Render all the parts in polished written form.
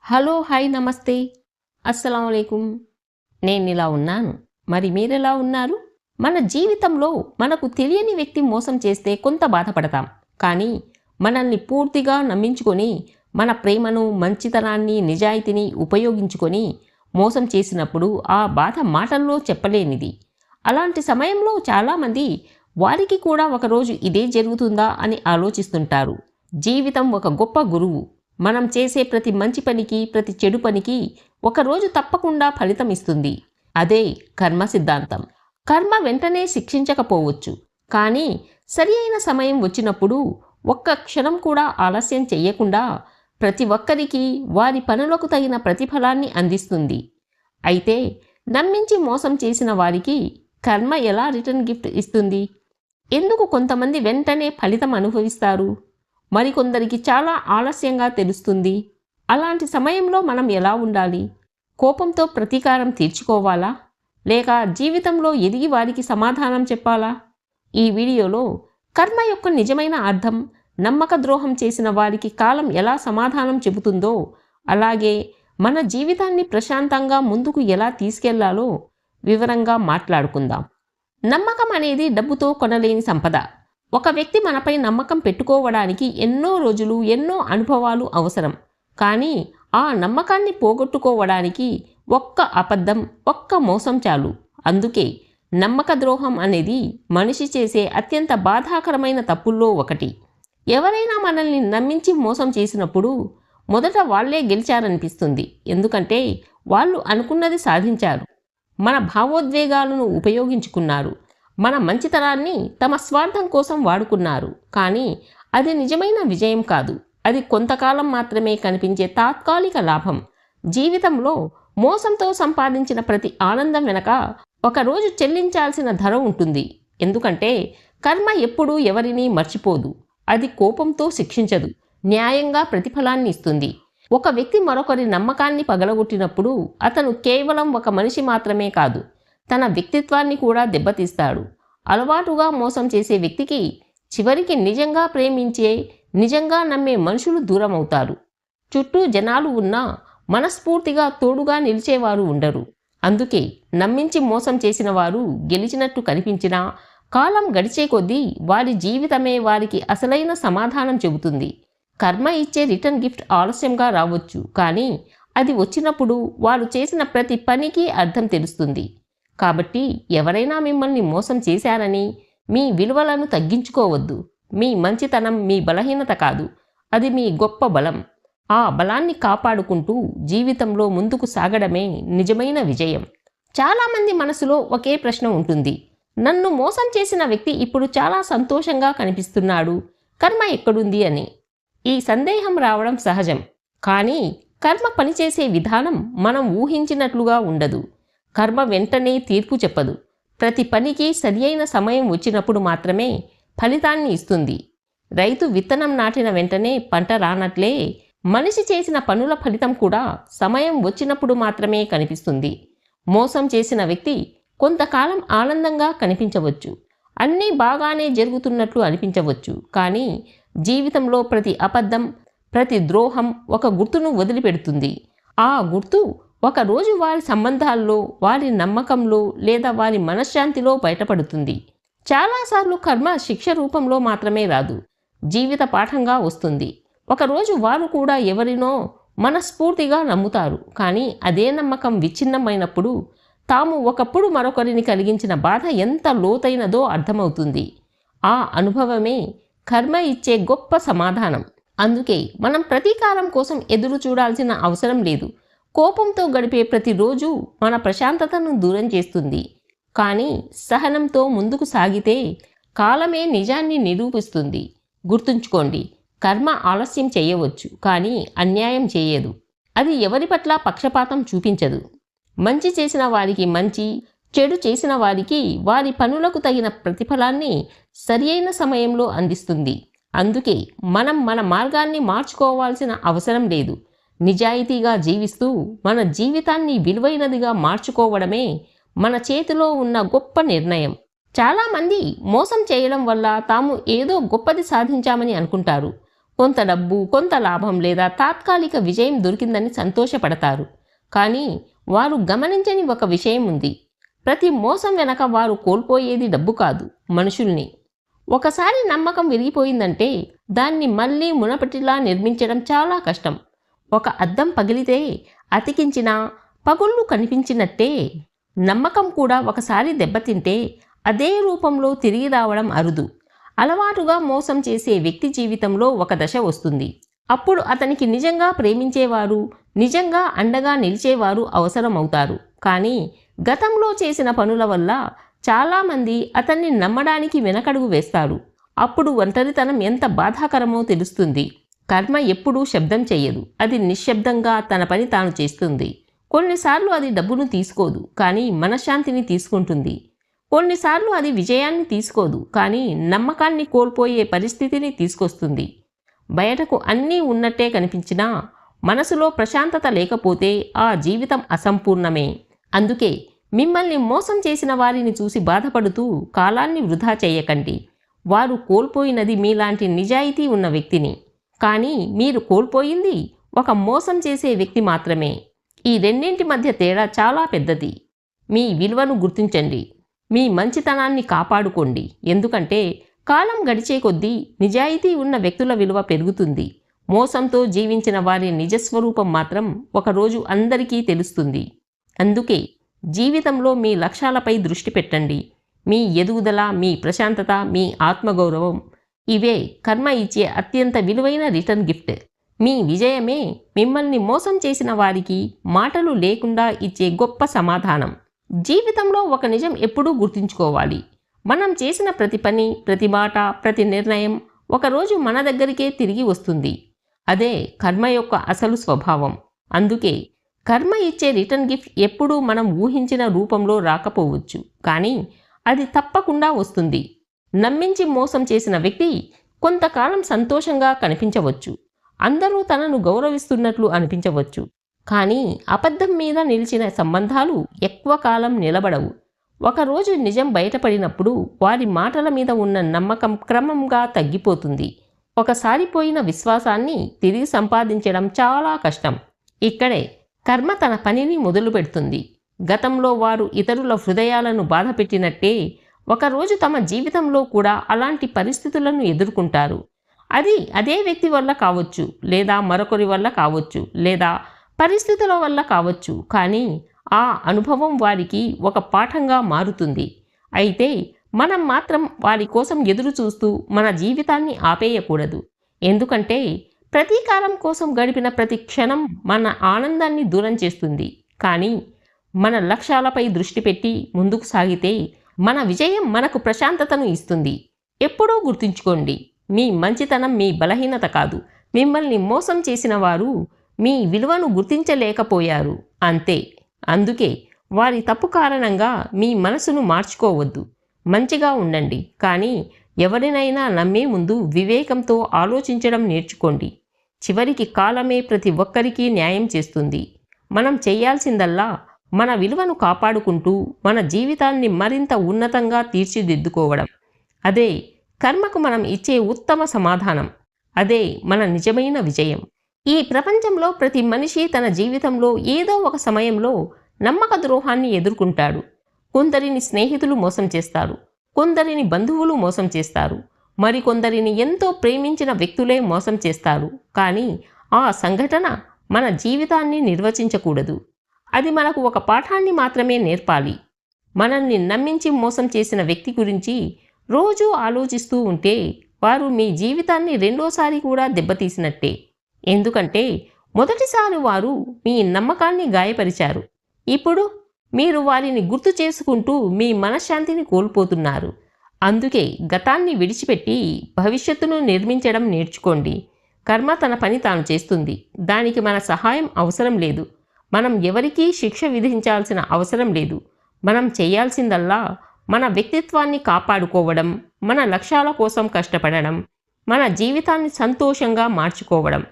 Hello, hi, నమస్తే, అస్సలాముఅలైకుం. నేనిలా ఉన్నాను. మరి మీరెలా ఉన్నారు? మన జీవితంలో మనకు తెలియని వ్యక్తి మోసం చేస్తే కొంత బాధపడతాం. కానీ మనల్ని పూర్తిగా నమ్మించుకొని, మన ప్రేమను, మంచితనాన్ని, నిజాయితీని ఉపయోగించుకొని మోసం చేసినప్పుడు ఆ బాధ మాటల్లో చెప్పలేనిది. అలాంటి సమయంలో చాలామంది వారికి కూడా ఒకరోజు ఇదే జరుగుతుందా అని ఆలోచిస్తుంటారు. జీవితం ఒక గొప్ప గురువు. మనం చేసే ప్రతి మంచి పనికి, ప్రతి చెడు పనికి ఒకరోజు తప్పకుండా ఫలితం ఇస్తుంది. అదే కర్మ సిద్ధాంతం. కర్మ వెంటనే శిక్షించకపోవచ్చు, కానీ సరి అయిన సమయం వచ్చినప్పుడు ఒక్క క్షణం కూడా ఆలస్యం చెయ్యకుండా ప్రతి ఒక్కరికి వారి పనులకు తగిన ప్రతిఫలాన్ని అందిస్తుంది. అయితే నమ్మించి మోసం చేసిన వారికి కర్మ ఎలా రిటర్న్ గిఫ్ట్ ఇస్తుంది? ఎందుకు కొంతమంది వెంటనే ఫలితం అనుభవిస్తారు, మరికొందరికి చాలా ఆలస్యంగా తెలుస్తుంది? అలాంటి సమయంలో మనం ఎలా ఉండాలి? కోపంతో ప్రతీకారం తీర్చుకోవాలా, లేక జీవితంలో ఎదిగి వారికి సమాధానం చెప్పాలా? ఈ వీడియోలో కర్మ యొక్క నిజమైన అర్థం, నమ్మక ద్రోహం చేసిన వారికి కాలం ఎలా సమాధానం చెబుతుందో, అలాగే మన జీవితాన్ని ప్రశాంతంగా ముందుకు ఎలా తీసుకెళ్లాలో వివరంగా మాట్లాడుకుందాం. నమ్మకం అనేది డబ్బుతో కొనలేని సంపద. ఒక వ్యక్తి మనపై నమ్మకం పెట్టుకోవడానికి ఎన్నో రోజులు, ఎన్నో అనుభవాలు అవసరం. కానీ ఆ నమ్మకాన్ని పోగొట్టుకోవడానికి ఒక్క అబద్ధం, ఒక్క మోసం చాలు. అందుకే నమ్మక ద్రోహం అనేది మనిషి చేసే అత్యంత బాధాకరమైన తప్పుల్లో ఒకటి. ఎవరైనా మనల్ని నమ్మించి మోసం చేసినప్పుడు మొదట వాళ్లే గెలిచారనిపిస్తుంది. ఎందుకంటే వాళ్ళు అనుకున్నది సాధించారు. మన భావోద్వేగాలను ఉపయోగించుకున్నారు. మన మంచితనాన్ని తమ స్వార్థం కోసం వాడుకున్నారు. కానీ అది నిజమైన విజయం కాదు. అది కొంతకాలం మాత్రమే కనిపించే తాత్కాలిక లాభం. జీవితంలో మోసంతో సంపాదించిన ప్రతి ఆనందం వెనక ఒకరోజు చెల్లించాల్సిన ధర ఉంటుంది. ఎందుకంటే కర్మ ఎప్పుడూ ఎవరినీ మర్చిపోదు. అది కోపంతో శిక్షించదు, న్యాయంగా ప్రతిఫలాన్ని ఇస్తుంది. ఒక వ్యక్తి మరొకరి నమ్మకాన్ని పగలగొట్టినప్పుడు అతను కేవలం ఒక మనిషి మాత్రమే కాదు, తన వ్యక్తిత్వాన్ని కూడా దెబ్బతీస్తాడు. అలవాటుగా మోసం చేసే వ్యక్తికి చివరికి నిజంగా ప్రేమించే, నిజంగా నమ్మే మనుషులు దూరమవుతారు. చుట్టూ జనాలు ఉన్నా మనస్ఫూర్తిగా తోడుగా నిలిచేవారు ఉండరు. అందుకే నమ్మించి మోసం చేసిన వారు గెలిచినట్టు కనిపించినా కాలం గడిచే కొద్దీ వారి జీవితమే వారికి అసలైన సమాధానం చెబుతుంది. కర్మ ఇచ్చే రిటర్న్ గిఫ్ట్ ఆలస్యంగా రావచ్చు, కానీ అది వచ్చినప్పుడు వారు చేసిన ప్రతి పనికి అర్థం తెలుస్తుంది. కాబట్టి ఎవరైనా మిమ్మల్ని మోసం చేశారని మీ విలువలను తగ్గించుకోవద్దు. మీ మంచితనం మీ బలహీనత కాదు, అది మీ గొప్ప బలం. ఆ బలాన్ని కాపాడుకుంటూ జీవితంలో ముందుకు సాగడమే నిజమైన విజయం. చాలామంది మనసులో ఒకే ప్రశ్న ఉంటుంది: నన్ను మోసం చేసిన వ్యక్తి ఇప్పుడు చాలా సంతోషంగా కనిపిస్తున్నాడు, కర్మ ఎక్కడుంది అని. ఈ సందేహం రావడం సహజం. కానీ కర్మ పనిచేసే విధానం మనం ఊహించినట్లుగా ఉండదు. కర్మ వెంటనే తీర్పు చెప్పదు. ప్రతి పనికి సరియైన సమయం వచ్చినప్పుడు మాత్రమే ఫలితాన్ని ఇస్తుంది. రైతు విత్తనం నాటిన వెంటనే పంట రానట్లే మనిషి చేసిన పనుల ఫలితం కూడా సమయం వచ్చినప్పుడు మాత్రమే కనిపిస్తుంది. మోసం చేసిన వ్యక్తి కొంతకాలం ఆనందంగా కనిపించవచ్చు, అన్నీ బాగానే జరుగుతున్నట్లు అనిపించవచ్చు. కానీ జీవితంలో ప్రతి అబద్ధం, ప్రతి ద్రోహం ఒక గుర్తును వదిలిపెడుతుంది. ఆ గుర్తు ఒకరోజు వారి సంబంధాల్లో, వారి నమ్మకంలో లేదా వారి మనశ్శాంతిలో బయటపడుతుంది. చాలాసార్లు కర్మ శిక్ష రూపంలో మాత్రమే రాదు, జీవిత పాఠంగా వస్తుంది. ఒకరోజు వారు కూడా ఎవరినో మనస్ఫూర్తిగా నమ్ముతారు. కానీ అదే నమ్మకం విచ్ఛిన్నమైనప్పుడు తాము ఒకప్పుడు మరొకరిని కలిగించిన బాధ ఎంత లోతైనదో అర్థమవుతుంది. ఆ అనుభవమే కర్మ ఇచ్చే గొప్ప సమాధానం. అందుకే మనం ప్రతీకారం కోసం ఎదురు చూడాల్సిన అవసరం లేదు. కోపంతో గడిపే ప్రతిరోజు మన ప్రశాంతతను దూరం చేస్తుంది. కానీ సహనంతో ముందుకు సాగితే కాలమే నిజాన్ని నిరూపిస్తుంది. గుర్తుంచుకోండి, కర్మ ఆలస్యం చేయవచ్చు, కానీ అన్యాయం చేయదు. అది ఎవరి పట్ల పక్షపాతం చూపించదు. మంచి చేసిన వారికి మంచి, చెడు చేసిన వారికి వారి పనులకు తగిన ప్రతిఫలాన్ని సరియైన సమయంలో అందిస్తుంది. అందుకే మనం మన మార్గాన్ని మార్చుకోవాల్సిన అవసరం లేదు. నిజాయితీగా జీవిస్తూ మన జీవితాన్ని విలువైనదిగా మార్చుకోవడమే మన చేతిలో ఉన్న గొప్ప నిర్ణయం. చాలామంది మోసం చేయడం వల్ల తాము ఏదో గొప్పది సాధించామని అనుకుంటారు. కొంత డబ్బు, కొంత లాభం లేదా తాత్కాలిక విజయం దొరికిందని సంతోషపడతారు. కానీ వారు గమనించని ఒక విషయం ఉంది. ప్రతి మోసం వెనక వారు కోల్పోయేది డబ్బు కాదు, మనుషుల్ని. ఒకసారి నమ్మకం విరిగిపోయిందంటే దాన్ని మళ్ళీ మునపటిలా నిర్మించడం చాలా కష్టం. ఒక అద్దం పగిలితే అతికించినా పగుళ్ళు కనిపించినట్టే నమ్మకం కూడా ఒకసారి దెబ్బతింటే అదే రూపంలో తిరిగి రావడం అరుదు. అలవాటుగా మోసం చేసే వ్యక్తి జీవితంలో ఒక దశ వస్తుంది. అప్పుడు అతనికి నిజంగా ప్రేమించేవారు, నిజంగా అండగా నిలిచేవారు అవసరమవుతారు. కానీ గతంలో చేసిన పనుల వల్ల చాలామంది అతన్ని నమ్మడానికి వెనకడుగు వేస్తారు. అప్పుడు ఒంటరితనం ఎంత బాధాకరమో తెలుస్తుంది. కర్మ ఎప్పుడూ శబ్దం చెయ్యదు, అది నిశ్శబ్దంగా తన పని తాను చేస్తుంది. కొన్నిసార్లు అది డబ్బును తీసుకోదు, కానీ మనశ్శాంతిని తీసుకుంటుంది. కొన్నిసార్లు అది విజయాన్ని తీసుకోదు, కానీ నమ్మకాన్ని కోల్పోయే పరిస్థితిని తీసుకొస్తుంది. బయటకు అన్నీ ఉన్నట్టే కనిపించినా మనసులో ప్రశాంతత లేకపోతే ఆ జీవితం అసంపూర్ణమే. అందుకే మిమ్మల్ని మోసం చేసిన వారిని చూసి బాధపడుతూ కాలాన్ని వృధా చేయకండి. వారు కోల్పోయినది మీలాంటి నిజాయితీ ఉన్న వ్యక్తిని. కానీ మీరు కోల్పోయింది ఒక మోసం చేసే వ్యక్తి మాత్రమే. ఈ రెండింటి మధ్య తేడా చాలా పెద్దది. మీ విలువను గుర్తించండి, మీ మంచితనాన్ని కాపాడుకోండి. ఎందుకంటే కాలం గడిచే కొద్దీ నిజాయితీ ఉన్న వ్యక్తుల విలువ పెరుగుతుంది. మోసంతో జీవించిన వారి నిజస్వరూపం మాత్రం ఒకరోజు అందరికీ తెలుస్తుంది. అందుకే జీవితంలో మీ లక్ష్యాలపై దృష్టి పెట్టండి. మీ ఎదుగుదల, మీ ప్రశాంతత, మీ ఆత్మగౌరవం ఇవే కర్మ ఇచ్చే అత్యంత విలువైన రిటర్న్ గిఫ్ట్. మీ విజయమే మిమ్మల్ని మోసం చేసిన వారికి మాటలు లేకుండా ఇచ్చే గొప్ప సమాధానం. జీవితంలో ఒక నిజం ఎప్పుడూ గుర్తుంచుకోవాలి. మనం చేసిన ప్రతి పని, ప్రతి మాట, ప్రతి నిర్ణయం ఒకరోజు మన దగ్గరికే తిరిగి వస్తుంది. అదే కర్మ యొక్క అసలు స్వభావం. అందుకే కర్మ ఇచ్చే రిటర్న్ గిఫ్ట్ ఎప్పుడూ మనం ఊహించిన రూపంలో రాకపోవచ్చు, కానీ అది తప్పకుండా వస్తుంది. నమ్మించి మోసం చేసిన వ్యక్తి కొంతకాలం సంతోషంగా కనిపించవచ్చు, అందరూ తనను గౌరవిస్తున్నట్లు అనిపించవచ్చు. కానీ అబద్ధం మీద నిలిచిన సంబంధాలు ఎక్కువ కాలం నిలబడవు. ఒకరోజు నిజం బయటపడినప్పుడు వారి మాటల మీద ఉన్న నమ్మకం క్రమంగా తగ్గిపోతుంది. ఒకసారి పోయిన విశ్వాసాన్ని తిరిగి సంపాదించడం చాలా కష్టం. ఇక్కడే కర్మ తన పనిని మొదలు పెడుతుంది. గతంలో వారు ఇతరుల హృదయాలను బాధపెట్టినట్టే ఒకరోజు తమ జీవితంలో కూడా అలాంటి పరిస్థితులను ఎదుర్కొంటారు. అది అదే వ్యక్తి వల్ల కావచ్చు, లేదా మరొకరి వల్ల కావచ్చు, లేదా పరిస్థితుల వల్ల కావచ్చు. కానీ ఆ అనుభవం వారికి ఒక పాఠంగా మారుతుంది. అయితే మనం మాత్రం వారి కోసం ఎదురు చూస్తూ మన జీవితాన్ని ఆపేయకూడదు. ఎందుకంటే ప్రతీకారం కోసం గడిపిన ప్రతి క్షణం మన ఆనందాన్ని దూరం చేస్తుంది. కానీ మన లక్ష్యాలపై దృష్టి పెట్టి ముందుకు సాగితే మన విజయం మనకు ప్రశాంతతను ఇస్తుంది. ఎప్పుడూ గుర్తుంచుకోండి, మీ మంచితనం మీ బలహీనత కాదు. మిమ్మల్ని మోసం చేసిన వారు మీ విలువను గుర్తించలేకపోయారు, అంతే. అందుకే వారి తప్పు కారణంగా మీ మనసును మార్చుకోవద్దు. మంచిగా ఉండండి, కానీ ఎవరినైనా నమ్మే ముందు వివేకంతో ఆలోచించడం నేర్చుకోండి. చివరికి కాలమే ప్రతి ఒక్కరికి న్యాయం చేస్తుంది. మనం చేయాల్సిందల్లా మన విలువను కాపాడుకుంటూ మన జీవితాన్ని మరింత ఉన్నతంగా తీర్చిదిద్దుకోవడం. అదే కర్మకు మనం ఇచ్చే ఉత్తమ సమాధానం. అదే మన నిజమైన విజయం. ఈ ప్రపంచంలో ప్రతి మనిషి తన జీవితంలో ఏదో ఒక సమయంలో నమ్మక ద్రోహాన్ని ఎదుర్కొంటాడు. కొందరిని స్నేహితులు మోసం చేస్తారు, కొందరిని బంధువులు మోసం చేస్తారు, మరికొందరిని ఎంతో ప్రేమించిన వ్యక్తులే మోసం చేస్తారు. కానీ ఆ సంఘటన మన జీవితాన్ని నిర్వచించకూడదు. అది మనకు ఒక పాఠాన్ని మాత్రమే నేర్పాలి. మనల్ని నమ్మించి మోసం చేసిన వ్యక్తి గురించి రోజూ ఆలోచిస్తూ ఉంటే వారు మీ జీవితాన్ని రెండోసారి కూడా దెబ్బతీసినట్టే. ఎందుకంటే మొదటిసారి వారు మీ నమ్మకాన్ని గాయపరిచారు. ఇప్పుడు మీరు వారిని గుర్తు చేసుకుంటూ మీ మనశ్శాంతిని కోల్పోతున్నారు. అందుకే గతాన్ని విడిచిపెట్టి భవిష్యత్తును నిర్మించడం నేర్చుకోండి. కర్మ తన పని తాను చేస్తుంది. దానికి మన సహాయం అవసరం లేదు. మనం ఎవరికీ శిక్ష విధించాల్సిన అవసరం లేదు. మనం చేయాల్సిందల్లా మన వ్యక్తిత్వాన్ని కాపాడుకోవడం, మన లక్ష్యాల కోసం కష్టపడడం, మన జీవితాన్ని సంతోషంగా మార్చుకోవడం.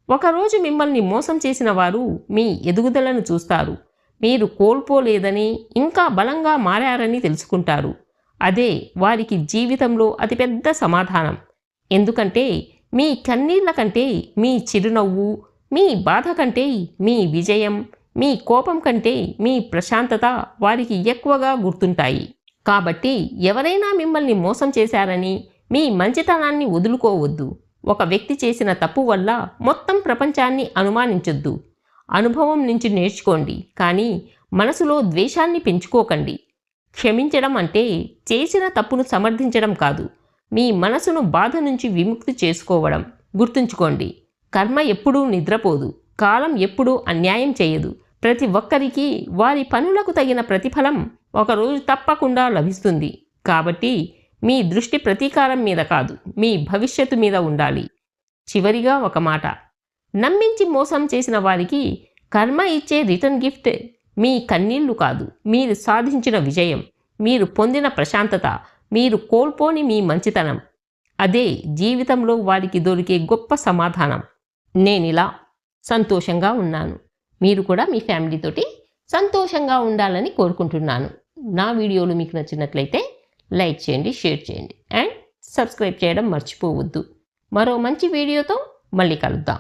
ఒకరోజు మిమ్మల్ని మోసం చేసిన వారు మీ ఎదుగుదలను చూస్తారు. మీరు కోల్పోలేదని, ఇంకా బలంగా మారారని తెలుసుకుంటారు. అదే వారికి జీవితంలో అతిపెద్ద సమాధానం. ఎందుకంటే మీ కన్నీళ్ల కంటే మీ చిరునవ్వు, మీ బాధ కంటే మీ విజయం, మీ కోపం కంటే మీ ప్రశాంతత వారికి ఎక్కువగా గుర్తుంటాయి. కాబట్టి ఎవరైనా మిమ్మల్ని మోసం చేశారని మీ మంచితనాన్ని వదులుకోవద్దు. ఒక వ్యక్తి చేసిన తప్పు వల్ల మొత్తం ప్రపంచాన్ని అనుమానించొద్దు. అనుభవం నుంచి నేర్చుకోండి, కానీ మనసులో ద్వేషాన్ని పెంచుకోకండి. క్షమించడం అంటే చేసిన తప్పును సమర్థించడం కాదు, మీ మనసును బాధ నుంచి విముక్తి చేసుకోవడం. గుర్తుంచుకోండి, కర్మ ఎప్పుడూ నిద్రపోదు, కాలం ఎప్పుడూ అన్యాయం చేయదు. ప్రతి ఒక్కరికి వారి పనులకు తగిన ప్రతిఫలం ఒకరోజు తప్పకుండా లభిస్తుంది. కాబట్టి మీ దృష్టి ప్రతీకారం మీద కాదు, మీ భవిష్యత్తు మీద ఉండాలి. చివరిగా ఒక మాట, నమ్మించి మోసం చేసిన వారికి కర్మ ఇచ్చే రిటర్న్ గిఫ్ట్ మీ కన్నీళ్లు కాదు, మీరు సాధించిన విజయం, మీరు పొందిన ప్రశాంతత, మీరు కోల్పోని మీ మంచితనం. అదే జీవితంలో వారికి దొరికే గొప్ప సమాధానం. నేనిలా సంతోషంగా ఉన్నాను. మీరు కూడా మీ ఫ్యామిలీతోటి సంతోషంగా ఉండాలని కోరుకుంటున్నాను. నా వీడియోలు మీకు నచ్చినట్లయితే లైక్ చేయండి, షేర్ చేయండి అండ్ సబ్స్క్రైబ్ చేయడం మర్చిపోవద్దు. మరో మంచి వీడియోతో మళ్ళీ కలుద్దాం.